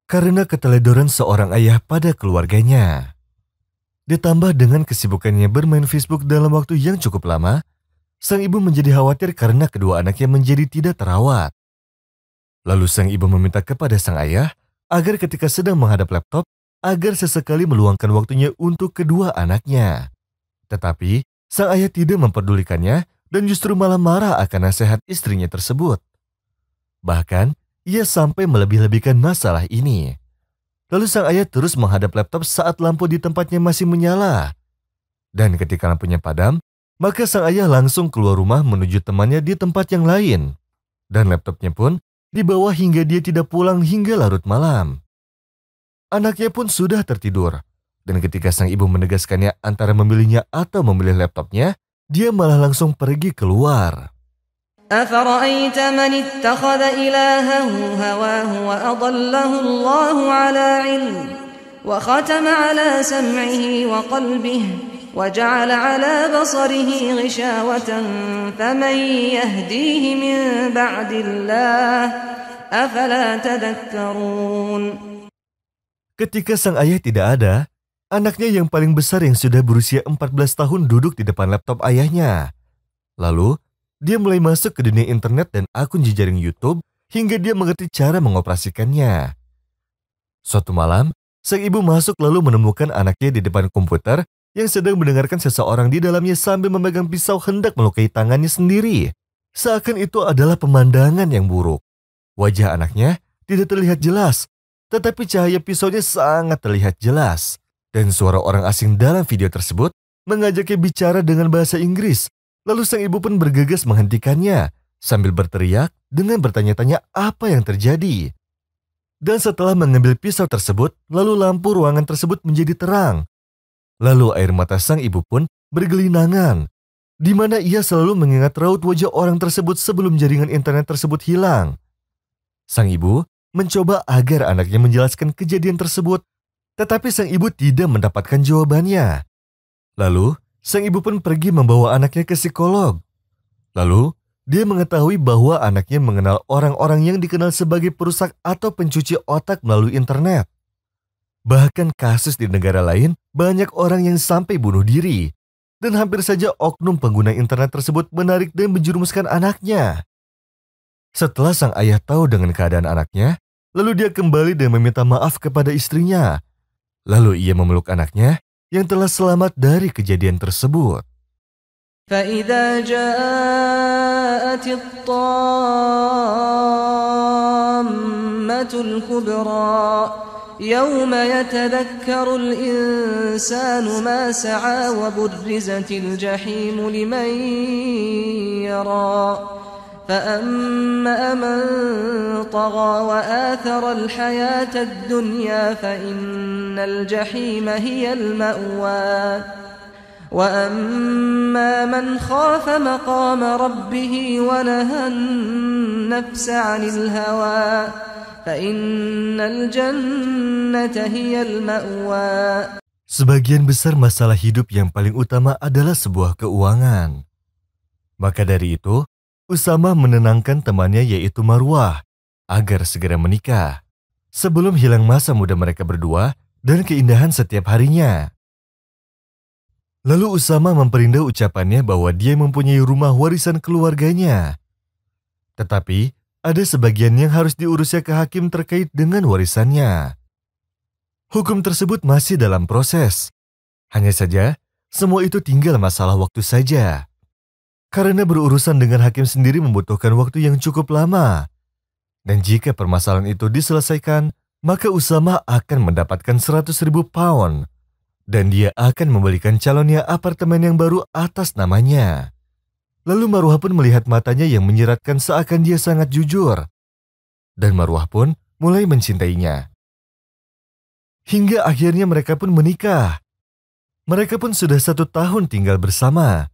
karena keteledoran seorang ayah pada keluarganya. Ditambah dengan kesibukannya bermain Facebook dalam waktu yang cukup lama, sang ibu menjadi khawatir karena kedua anaknya menjadi tidak terawat. Lalu sang ibu meminta kepada sang ayah agar ketika sedang menghadap laptop, agar sesekali meluangkan waktunya untuk kedua anaknya. Tetapi, sang ayah tidak memperdulikannya dan justru malah marah akan nasihat istrinya tersebut. Bahkan, ia sampai melebih-lebihkan masalah ini. Lalu sang ayah terus menghadap laptop saat lampu di tempatnya masih menyala. Dan ketika lampunya padam, maka sang ayah langsung keluar rumah menuju temannya di tempat yang lain. Dan laptopnya pun dibawa hingga dia tidak pulang hingga larut malam. Anaknya pun sudah tertidur. Dan ketika sang ibu menegaskannya antara memilihnya atau memilih laptopnya, dia malah langsung pergi keluar. أفرأيت من اتخذ إلهه هواه وأضله الله على علم وختم على سمعه وقلبه وجعل على بصره غشاوة فمن يهديه من بعد الله أفلا تذكرون. Ketika sang ayah tidak ada, anaknya yang paling besar yang sudah berusia 14 tahun duduk di depan laptop ayahnya. Lalu, dia mulai masuk ke dunia internet dan akun jejaring YouTube hingga dia mengerti cara mengoperasikannya. Suatu malam, sang ibu masuk lalu menemukan anaknya di depan komputer yang sedang mendengarkan seseorang di dalamnya sambil memegang pisau hendak melukai tangannya sendiri. Seakan itu adalah pemandangan yang buruk. Wajah anaknya tidak terlihat jelas, tetapi cahaya pisaunya sangat terlihat jelas. Dan suara orang asing dalam video tersebut mengajaknya bicara dengan bahasa Inggris. Lalu sang ibu pun bergegas menghentikannya sambil berteriak dengan bertanya-tanya apa yang terjadi. Dan setelah mengambil pisau tersebut, lalu lampu ruangan tersebut menjadi terang. Lalu air mata sang ibu pun bergelinangan, di mana ia selalu mengingat raut wajah orang tersebut sebelum jaringan internet tersebut hilang. Sang ibu mencoba agar anaknya menjelaskan kejadian tersebut, tetapi sang ibu tidak mendapatkan jawabannya. Lalu, sang ibu pun pergi membawa anaknya ke psikolog. Lalu, dia mengetahui bahwa anaknya mengenal orang-orang yang dikenal sebagai perusak atau pencuci otak melalui internet. Bahkan kasus di negara lain, banyak orang yang sampai bunuh diri. Dan hampir saja oknum pengguna internet tersebut menarik dan menjerumuskan anaknya. Setelah sang ayah tahu dengan keadaan anaknya, lalu dia kembali dan meminta maaf kepada istrinya. Lalu ia memeluk anaknya yang telah selamat dari kejadian tersebut. فإذا جاءت الطامة الكبرى يوم يتذكر الإنسان ما سعى وبرزت الجحيم لمن يرى فأما من طغى وآثر الحياة الدنيا فإن الجحيم هي المأوى وأما من خاف مقام ربه ونهى النفس عن الهوى فإن الجنة هي المأوى. Sebagian besar masalah hidup yang paling utama adalah sebuah keuangan. Maka dari itu, Usama menenangkan temannya yaitu Marwah agar segera menikah sebelum hilang masa muda mereka berdua dan keindahan setiap harinya. Lalu Usama memperindah ucapannya bahwa dia mempunyai rumah warisan keluarganya. Tetapi ada sebagian yang harus diurusnya ke hakim terkait dengan warisannya. Hukum tersebut masih dalam proses. Hanya saja, semua itu tinggal masalah waktu saja. Karena berurusan dengan hakim sendiri membutuhkan waktu yang cukup lama. Dan jika permasalahan itu diselesaikan, maka Usama akan mendapatkan 100.000 pound. Dan dia akan membelikan calonnya apartemen yang baru atas namanya. Lalu Marwah pun melihat matanya yang menyeratkan seakan dia sangat jujur. Dan Marwah pun mulai mencintainya. Hingga akhirnya mereka pun menikah. Mereka pun sudah 1 tahun tinggal bersama.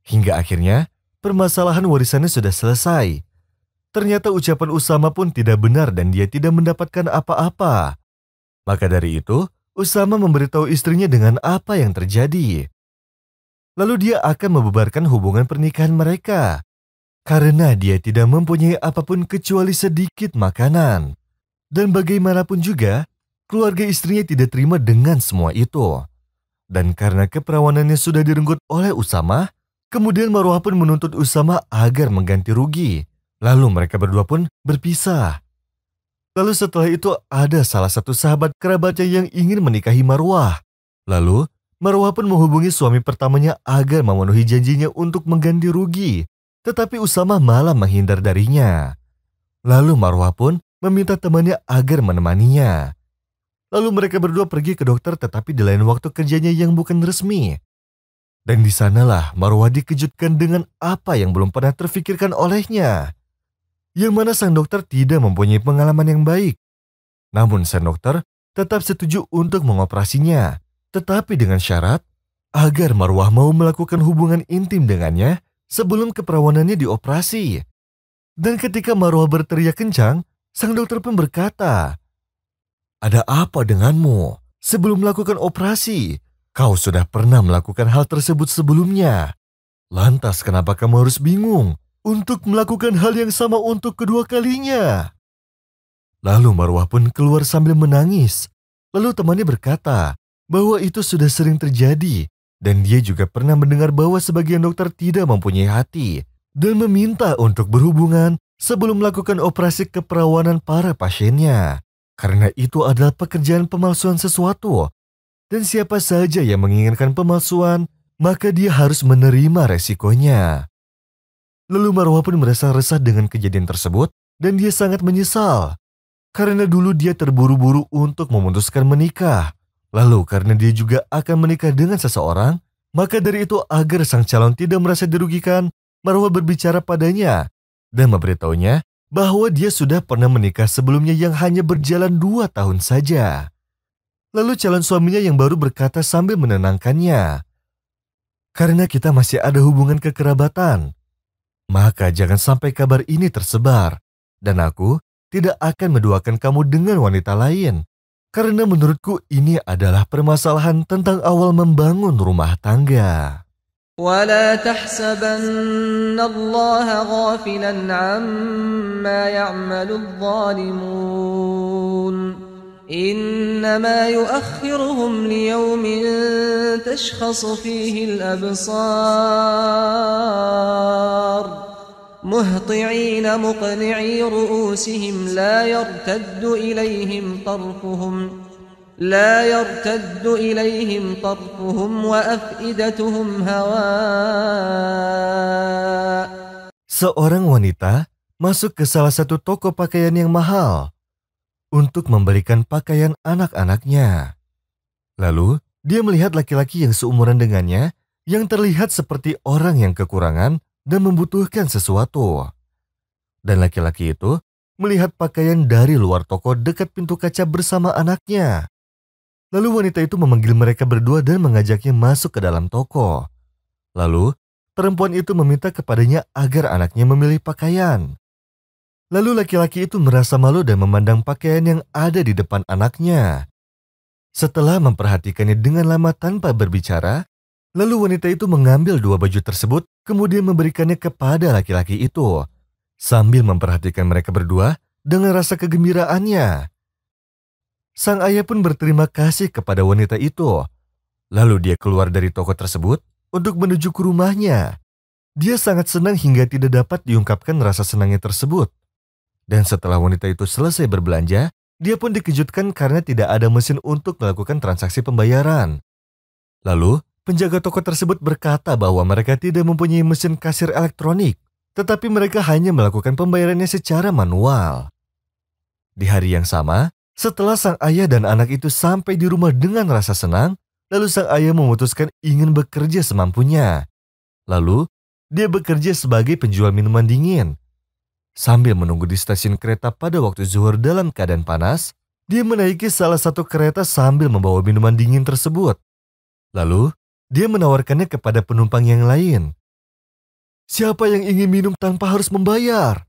Hingga akhirnya permasalahan warisannya sudah selesai. Ternyata ucapan Usama pun tidak benar dan dia tidak mendapatkan apa-apa. Maka dari itu, Usama memberitahu istrinya dengan apa yang terjadi. Lalu dia akan membubarkan hubungan pernikahan mereka. Karena dia tidak mempunyai apapun kecuali sedikit makanan. Dan bagaimanapun juga, keluarga istrinya tidak terima dengan semua itu. Dan karena keperawanannya sudah direnggut oleh Usama, kemudian Marwah pun menuntut Usama agar mengganti rugi. Lalu mereka berdua pun berpisah. Lalu setelah itu ada salah satu sahabat kerabatnya yang ingin menikahi Marwah. Lalu Marwah pun menghubungi suami pertamanya agar memenuhi janjinya untuk mengganti rugi. Tetapi Usama malah menghindar darinya. Lalu Marwah pun meminta temannya agar menemaninya. Lalu mereka berdua pergi ke dokter tetapi di lain waktu kerjanya yang bukan resmi. Dan di sanalah Marwah dikejutkan dengan apa yang belum pernah terfikirkan olehnya. Yang mana sang dokter tidak mempunyai pengalaman yang baik. Namun sang dokter tetap setuju untuk mengoperasinya. Tetapi dengan syarat agar Marwah mau melakukan hubungan intim dengannya sebelum keperawanannya dioperasi. Dan ketika Marwah berteriak kencang, sang dokter pun berkata, "Ada apa denganmu? Sebelum melakukan operasi, kau sudah pernah melakukan hal tersebut sebelumnya. Lantas kenapa kamu harus bingung untuk melakukan hal yang sama untuk kedua kalinya?" Lalu Marwah pun keluar sambil menangis. Lalu temannya berkata bahwa itu sudah sering terjadi dan dia juga pernah mendengar bahwa sebagian dokter tidak mempunyai hati dan meminta untuk berhubungan sebelum melakukan operasi keperawanan para pasiennya. Karena itu adalah pekerjaan pemalsuan sesuatu. Dan siapa saja yang menginginkan pemalsuan, maka dia harus menerima resikonya. Lalu Marwah pun merasa resah dengan kejadian tersebut dan dia sangat menyesal. Karena dulu dia terburu-buru untuk memutuskan menikah. Lalu karena dia juga akan menikah dengan seseorang, maka dari itu agar sang calon tidak merasa dirugikan, Marwah berbicara padanya dan memberitahunya bahwa dia sudah pernah menikah sebelumnya yang hanya berjalan 2 tahun saja. Lalu calon suaminya yang baru berkata sambil menenangkannya, "Karena kita masih ada hubungan kekerabatan, maka jangan sampai kabar ini tersebar. Dan aku tidak akan menduakan kamu dengan wanita lain. Karena menurutku ini adalah permasalahan tentang awal membangun rumah tangga." ولا تحسبن الله غافلا عما يعمل الظالمون إنما يؤخرهم ليوم تشخص فيه الأبصار مهطعين مقنعي رؤوسهم لا يرتد إليهم طرفهم وأفئدتهم هواء. Seorang wanita masuk ke salah satu toko pakaian yang mahal untuk memberikan pakaian anak-anaknya. Lalu, dia melihat laki-laki yang seumuran dengannya yang terlihat seperti orang yang kekurangan dan membutuhkan sesuatu. Dan laki-laki itu melihat pakaian dari luar toko dekat pintu kaca bersama anaknya. Lalu wanita itu memanggil mereka berdua dan mengajaknya masuk ke dalam toko. Lalu, perempuan itu meminta kepadanya agar anaknya memilih pakaian. Lalu laki-laki itu merasa malu dan memandang pakaian yang ada di depan anaknya. Setelah memperhatikannya dengan lama tanpa berbicara, lalu wanita itu mengambil 2 baju tersebut kemudian memberikannya kepada laki-laki itu, sambil memperhatikan mereka berdua dengan rasa kegembiraannya. Sang ayah pun berterima kasih kepada wanita itu. Lalu dia keluar dari toko tersebut untuk menuju ke rumahnya. Dia sangat senang hingga tidak dapat diungkapkan rasa senangnya tersebut. Dan setelah wanita itu selesai berbelanja, dia pun dikejutkan karena tidak ada mesin untuk melakukan transaksi pembayaran. Lalu, penjaga toko tersebut berkata bahwa mereka tidak mempunyai mesin kasir elektronik, tetapi mereka hanya melakukan pembayarannya secara manual. Di hari yang sama, setelah sang ayah dan anak itu sampai di rumah dengan rasa senang, lalu sang ayah memutuskan ingin bekerja semampunya. Lalu, dia bekerja sebagai penjual minuman dingin. Sambil menunggu di stasiun kereta pada waktu zuhur dalam keadaan panas, dia menaiki salah satu kereta sambil membawa minuman dingin tersebut. Lalu, dia menawarkannya kepada penumpang yang lain. "Siapa yang ingin minum tanpa harus membayar?"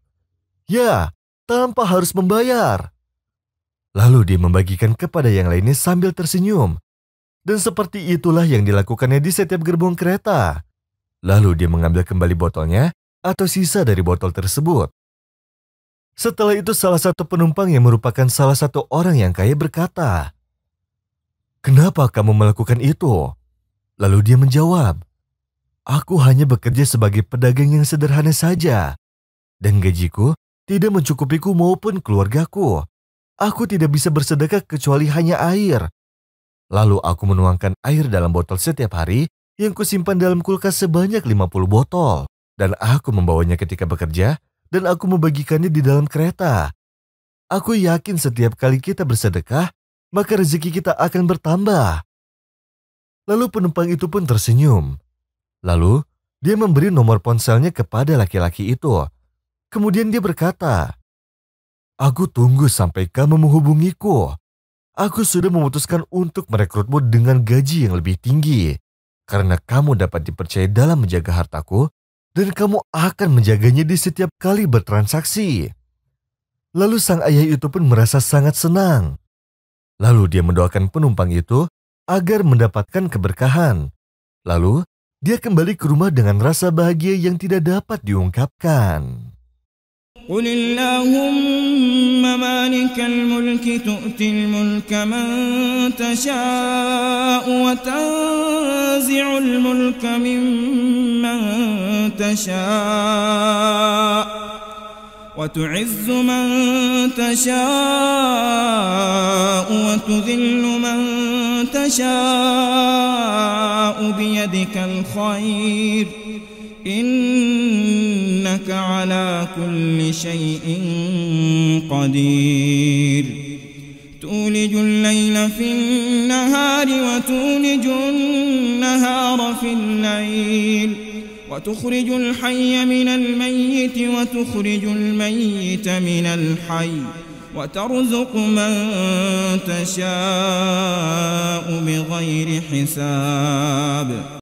"Ya, tanpa harus membayar." Lalu dia membagikan kepada yang lainnya sambil tersenyum. Dan seperti itulah yang dilakukannya di setiap gerbong kereta. Lalu dia mengambil kembali botolnya atau sisa dari botol tersebut. Setelah itu salah satu penumpang yang merupakan salah satu orang yang kaya berkata, "Kenapa kamu melakukan itu?" Lalu dia menjawab, "Aku hanya bekerja sebagai pedagang yang sederhana saja, dan gajiku tidak mencukupiku maupun keluargaku. Aku tidak bisa bersedekah kecuali hanya air. Lalu aku menuangkan air dalam botol setiap hari yang kusimpan dalam kulkas sebanyak 50 botol. Dan aku membawanya ketika bekerja, dan aku membagikannya di dalam kereta. Aku yakin setiap kali kita bersedekah, maka rezeki kita akan bertambah." Lalu penumpang itu pun tersenyum. Lalu dia memberi nomor ponselnya kepada laki-laki itu. Kemudian dia berkata, "Aku tunggu sampai kamu menghubungiku. Aku sudah memutuskan untuk merekrutmu dengan gaji yang lebih tinggi, karena kamu dapat dipercaya dalam menjaga hartaku, dan kamu akan menjaganya di setiap kali bertransaksi." Lalu sang ayah itu pun merasa sangat senang. Lalu dia mendoakan penumpang itu agar mendapatkan keberkahan. Lalu dia kembali ke rumah dengan rasa bahagia yang tidak dapat diungkapkan. قل اللهم مالك الملك تؤتي الملك من تشاء وتنزع الملك ممن تشاء وتعز من تشاء وتذل من تشاء بيدك الخير إنك على كل شيء قدير تولج الليل في النهار وتولج النهار في الليل وتخرج الحي من الميت وتخرج الميت من الحي وترزق من تشاء بغير حساب